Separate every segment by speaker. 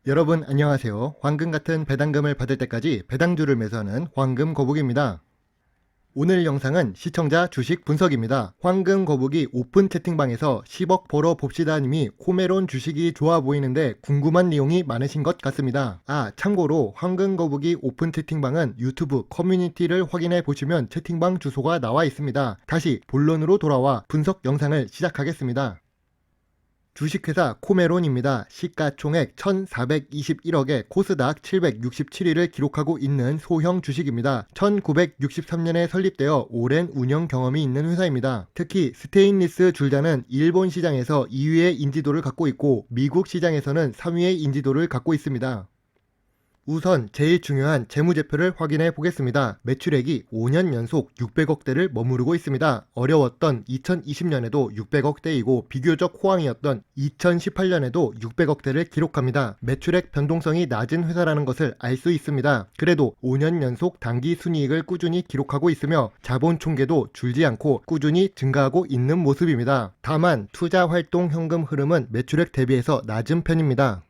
Speaker 1: 여러분 안녕하세요. 황금 같은 배당금을 받을 때까지 배당주를 매수하는 황금 거북입니다. 오늘 영상은 시청자 주식 분석입니다. 황금 거북이 오픈 채팅방에서 10억 벌어 봅시다 님이 코메론 주식이 좋아 보이는데 궁금한 내용이 많으신 것 같습니다. 참고로 황금 거북이 오픈 채팅방은 유튜브 커뮤니티를 확인해 보시면 채팅방 주소가 나와 있습니다. 다시 본론으로 돌아와 분석 영상을 시작하겠습니다. 주식회사 코메론입니다. 시가총액 1421억에 코스닥 767위를 기록하고 있는 소형 주식입니다. 1963년에 설립되어 오랜 운영 경험이 있는 회사입니다. 특히 스테인리스 줄자는 일본 시장에서 2위의 인지도를 갖고 있고 미국 시장에서는 3위의 인지도를 갖고 있습니다. 우선 제일 중요한 재무제표를 확인해 보겠습니다. 매출액이 5년 연속 600억대를 머무르고 있습니다. 어려웠던 2020년에도 600억대이고 비교적 호황이었던 2018년에도 600억대를 기록합니다. 매출액 변동성이 낮은 회사라는 것을 알 수 있습니다. 그래도 5년 연속 당기 순이익을 꾸준히 기록하고 있으며 자본 총계도 줄지 않고 꾸준히 증가하고 있는 모습입니다. 다만 투자 활동 현금 흐름은 매출액 대비해서 낮은 편입니다.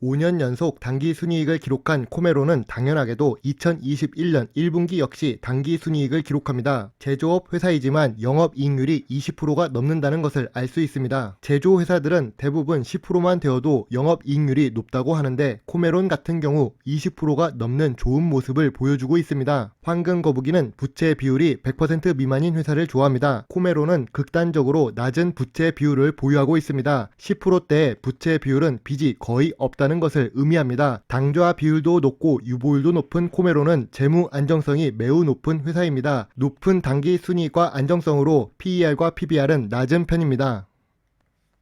Speaker 1: 5년 연속 당기 순이익을 기록한 코메론은 당연하게도 2021년 1분기 역시 당기 순이익을 기록합니다. 제조업 회사이지만 영업이익률이 20%가 넘는다는 것을 알 수 있습니다. 제조회사들은 대부분 10%만 되어도 영업이익률이 높다고 하는데 코메론 같은 경우 20%가 넘는 좋은 모습을 보여주고 있습니다. 황금 거북이는 부채 비율이 100% 미만인 회사를 좋아합니다. 코메론은 극단적으로 낮은 부채 비율을 보유하고 있습니다. 10%대의 부채 비율은 빚이 거의 없다는 것을 의미합니다. 당좌 비율도 높고 유보율도 높은 코메론은 재무 안정성이 매우 높은 회사입니다. 높은 당기 순이익과 안정성으로 PER과 PBR은 낮은 편입니다.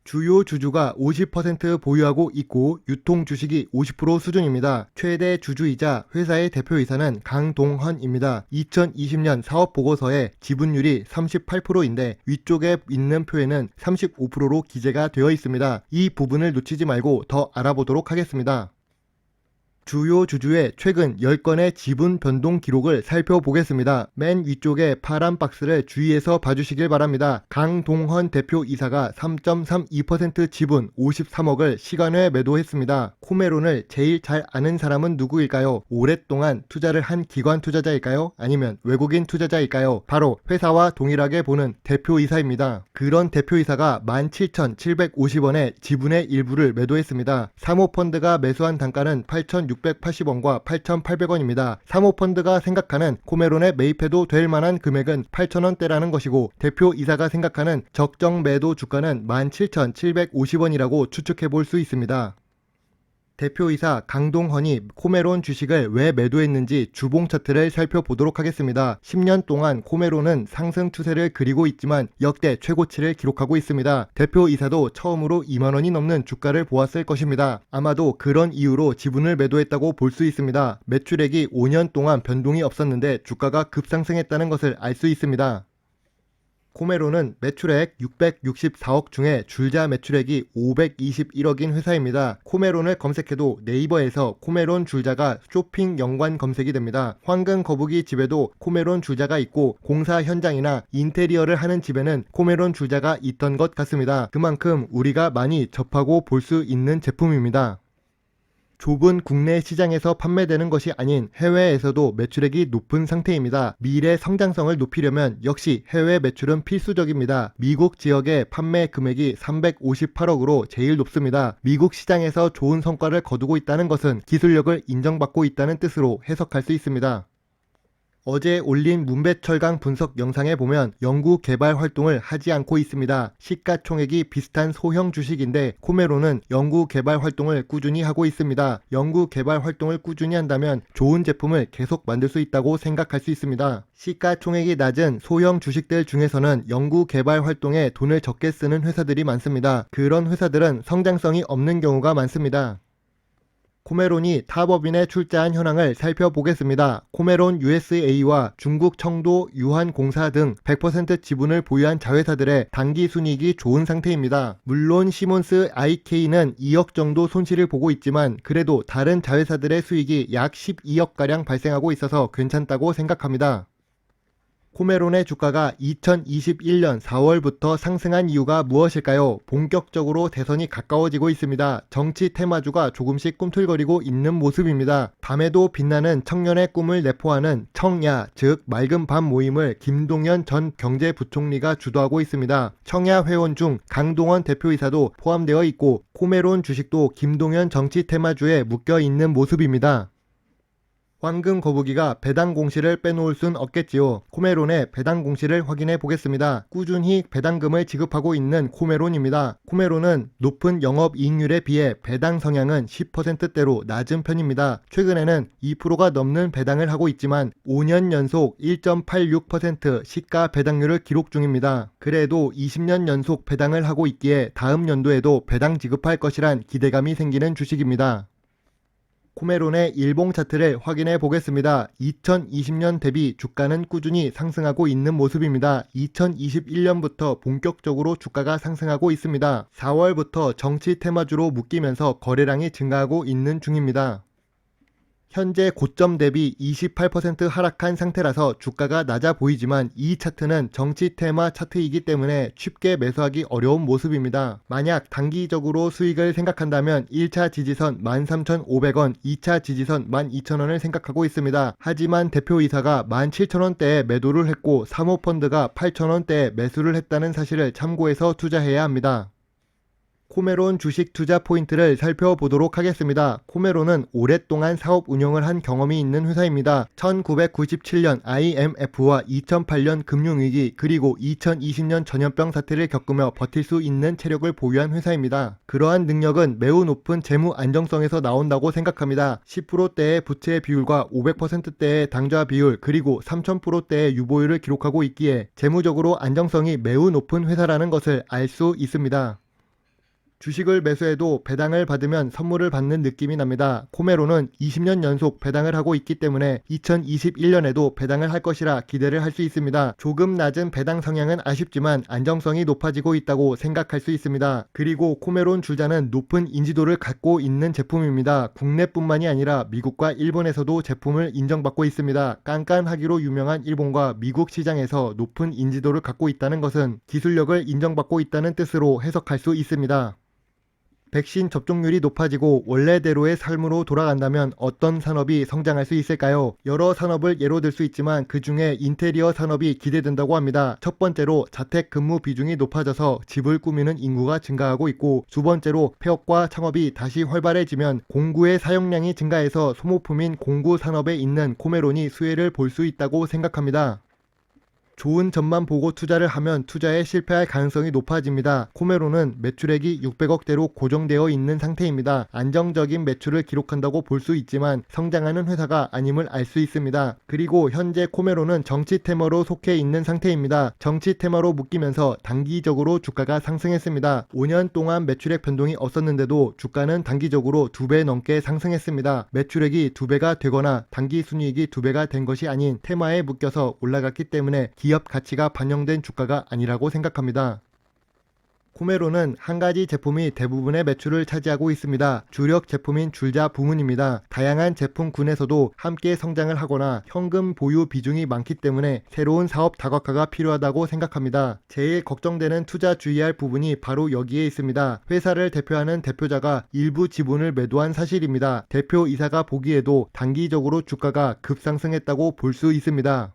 Speaker 1: 주요 주주가 50% 보유하고 있고 유통 주식이 50% 수준입니다. 최대 주주이자 회사의 대표이사는 강동헌입니다. 2020년 사업보고서에 지분율이 38%인데 위쪽에 있는 표에는 35%로 기재가 되어 있습니다. 이 부분을 놓치지 말고 더 알아보도록 하겠습니다. 주요 주주의 최근 10건의 지분 변동 기록을 살펴보겠습니다. 맨 위쪽에 파란 박스를 주의해서 봐주시길 바랍니다. 강동헌 대표이사가 3.32% 지분 53억을 시간외 매도했습니다. 코메론을 제일 잘 아는 사람은 누구일까요? 오랫동안 투자를 한 기관 투자자일까요? 아니면 외국인 투자자일까요? 바로 회사와 동일하게 보는 대표이사입니다. 그런 대표이사가 17,750원에 지분의 일부를 매도했습니다. 사모펀드가 매수한 단가는 8,680원과 8,800원입니다. 사모펀드가 생각하는 코메론에 매입해도 될 만한 금액은 8,000원대라는 것이고 대표이사가 생각하는 적정 매도 주가는 17,750원이라고 추측해 볼 수 있습니다. 대표이사 강동헌이 코메론 주식을 왜 매도했는지 주봉 차트를 살펴보도록 하겠습니다. 10년 동안 코메론은 상승 추세를 그리고 있지만 역대 최고치를 기록하고 있습니다. 대표이사도 처음으로 2만원이 넘는 주가를 보았을 것입니다. 아마도 그런 이유로 지분을 매도했다고 볼 수 있습니다. 매출액이 5년 동안 변동이 없었는데 주가가 급상승했다는 것을 알 수 있습니다. 코메론은 매출액 664억 중에 줄자 매출액이 521억인 회사입니다. 코메론을 검색해도 네이버에서 코메론 줄자가 쇼핑 연관 검색이 됩니다. 황금 거북이 집에도 코메론 줄자가 있고 공사 현장이나 인테리어를 하는 집에는 코메론 줄자가 있던 것 같습니다. 그만큼 우리가 많이 접하고 볼 수 있는 제품입니다. 좁은 국내 시장에서 판매되는 것이 아닌 해외에서도 매출액이 높은 상태입니다. 미래 성장성을 높이려면 역시 해외 매출은 필수적입니다. 미국 지역의 판매 금액이 358억으로 제일 높습니다. 미국 시장에서 좋은 성과를 거두고 있다는 것은 기술력을 인정받고 있다는 뜻으로 해석할 수 있습니다. 어제 올린 문배철강 분석 영상에 보면 연구 개발 활동을 하지 않고 있습니다. 시가총액이 비슷한 소형 주식인데 코메론은 연구 개발 활동을 꾸준히 하고 있습니다. 연구 개발 활동을 꾸준히 한다면 좋은 제품을 계속 만들 수 있다고 생각할 수 있습니다. 시가총액이 낮은 소형 주식들 중에서는 연구 개발 활동에 돈을 적게 쓰는 회사들이 많습니다. 그런 회사들은 성장성이 없는 경우가 많습니다. 코메론이 탑업인에 출자한 현황을 살펴보겠습니다. 코메론 USA와 중국 청도 유한공사 등 100% 지분을 보유한 자회사들의 당기 순이익이 좋은 상태입니다. 물론 시몬스 IK는 2억 정도 손실을 보고 있지만 그래도 다른 자회사들의 수익이 약 12억가량 발생하고 있어서 괜찮다고 생각합니다. 코메론의 주가가 2021년 4월부터 상승한 이유가 무엇일까요? 본격적으로 대선이 가까워지고 있습니다. 정치 테마주가 조금씩 꿈틀거리고 있는 모습입니다. 밤에도 빛나는 청년의 꿈을 내포하는 청야, 즉 맑은 밤 모임을 김동연 전 경제부총리가 주도하고 있습니다. 청야 회원 중 강동원 대표이사도 포함되어 있고 코메론 주식도 김동연 정치 테마주에 묶여 있는 모습입니다. 황금 거북이가 배당 공시를 빼놓을 순 없겠지요. 코메론의 배당 공시를 확인해 보겠습니다. 꾸준히 배당금을 지급하고 있는 코메론입니다. 코메론은 높은 영업이익률에 비해 배당 성향은 10%대로 낮은 편입니다. 최근에는 2%가 넘는 배당을 하고 있지만 5년 연속 1.86% 시가 배당률을 기록 중입니다. 그래도 20년 연속 배당을 하고 있기에 다음 연도에도 배당 지급할 것이란 기대감이 생기는 주식입니다. 코메론의 일봉 차트를 확인해 보겠습니다. 2020년 대비 주가는 꾸준히 상승하고 있는 모습입니다. 2021년부터 본격적으로 주가가 상승하고 있습니다. 4월부터 정치 테마주로 묶이면서 거래량이 증가하고 있는 중입니다. 현재 고점 대비 28% 하락한 상태라서 주가가 낮아 보이지만 이 차트는 정치 테마 차트이기 때문에 쉽게 매수하기 어려운 모습입니다. 만약 단기적으로 수익을 생각한다면 1차 지지선 13,500원, 2차 지지선 12,000원을 생각하고 있습니다. 하지만 대표이사가 17,000원대에 매도를 했고 사모펀드가 8,000원대에 매수를 했다는 사실을 참고해서 투자해야 합니다. 코메론 주식 투자 포인트를 살펴보도록 하겠습니다. 코메론은 오랫동안 사업 운영을 한 경험이 있는 회사입니다. 1997년 IMF와 2008년 금융위기 그리고 2020년 전염병 사태를 겪으며 버틸 수 있는 체력을 보유한 회사입니다. 그러한 능력은 매우 높은 재무 안정성에서 나온다고 생각합니다. 10%대의 부채 비율과 500%대의 당좌 비율 그리고 3000%대의 유보율을 기록하고 있기에 재무적으로 안정성이 매우 높은 회사라는 것을 알 수 있습니다. 주식을 매수해도 배당을 받으면 선물을 받는 느낌이 납니다. 코메론은 20년 연속 배당을 하고 있기 때문에 2021년에도 배당을 할 것이라 기대를 할 수 있습니다. 조금 낮은 배당 성향은 아쉽지만 안정성이 높아지고 있다고 생각할 수 있습니다. 그리고 코메론 주자는 높은 인지도를 갖고 있는 제품입니다. 국내뿐만이 아니라 미국과 일본에서도 제품을 인정받고 있습니다. 깐깐하기로 유명한 일본과 미국 시장에서 높은 인지도를 갖고 있다는 것은 기술력을 인정받고 있다는 뜻으로 해석할 수 있습니다. 백신 접종률이 높아지고 원래대로의 삶으로 돌아간다면 어떤 산업이 성장할 수 있을까요? 여러 산업을 예로 들 수 있지만 그 중에 인테리어 산업이 기대된다고 합니다. 첫 번째로 자택 근무 비중이 높아져서 집을 꾸미는 인구가 증가하고 있고 두 번째로 폐업과 창업이 다시 활발해지면 공구의 사용량이 증가해서 소모품인 공구 산업에 있는 코메론이 수혜를 볼 수 있다고 생각합니다. 좋은 점만 보고 투자를 하면 투자에 실패할 가능성이 높아집니다. 코메론은 매출액이 600억대로 고정되어 있는 상태입니다. 안정적인 매출을 기록한다고 볼 수 있지만 성장하는 회사가 아님을 알 수 있습니다. 그리고 현재 코메론은 정치 테마로 속해 있는 상태입니다. 정치 테마로 묶이면서 단기적으로 주가가 상승했습니다. 5년 동안 매출액 변동이 없었는데도 주가는 단기적으로 2배 넘게 상승했습니다. 매출액이 2배가 되거나 단기 순이익이 2배가 된 것이 아닌 테마에 묶여서 올라갔기 때문에 기업 가치가 반영된 주가가 아니라고 생각합니다. 코메론은 한 가지 제품이 대부분의 매출을 차지하고 있습니다. 주력 제품인 줄자 부문입니다. 다양한 제품군에서도 함께 성장을 하거나 현금 보유 비중이 많기 때문에 새로운 사업 다각화가 필요하다고 생각합니다. 제일 걱정되는 투자 주의할 부분이 바로 여기에 있습니다. 회사를 대표하는 대표자가 일부 지분을 매도한 사실입니다. 대표이사가 보기에도 단기적으로 주가가 급상승했다고 볼 수 있습니다.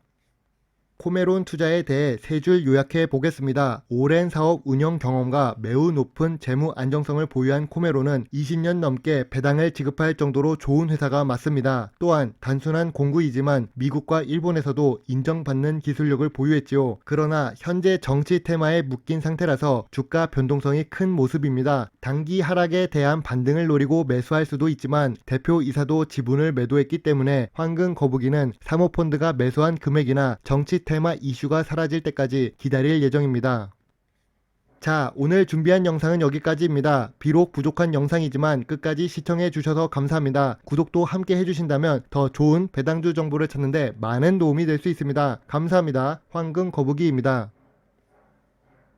Speaker 1: 코메론 투자에 대해 세 줄 요약해 보겠습니다. 오랜 사업 운영 경험과 매우 높은 재무 안정성을 보유한 코메론은 20년 넘게 배당을 지급할 정도로 좋은 회사가 맞습니다. 또한 단순한 공구이지만 미국과 일본에서도 인정받는 기술력을 보유했지요. 그러나 현재 정치 테마에 묶인 상태라서 주가 변동성이 큰 모습입니다. 단기 하락에 대한 반등을 노리고 매수할 수도 있지만 대표이사도 지분을 매도했기 때문에 황금 거북이는 사모펀드가 매수한 금액이나 정치 테마 이슈가 사라질 때까지 기다릴 예정입니다. 자, 오늘 준비한 영상은 여기까지입니다. 비록 부족한 영상이지만 끝까지 시청해 주셔서 감사합니다. 구독도 함께 해주신다면 더 좋은 배당주 정보를 찾는데 많은 도움이 될 수 있습니다. 감사합니다. 황금 거북이입니다.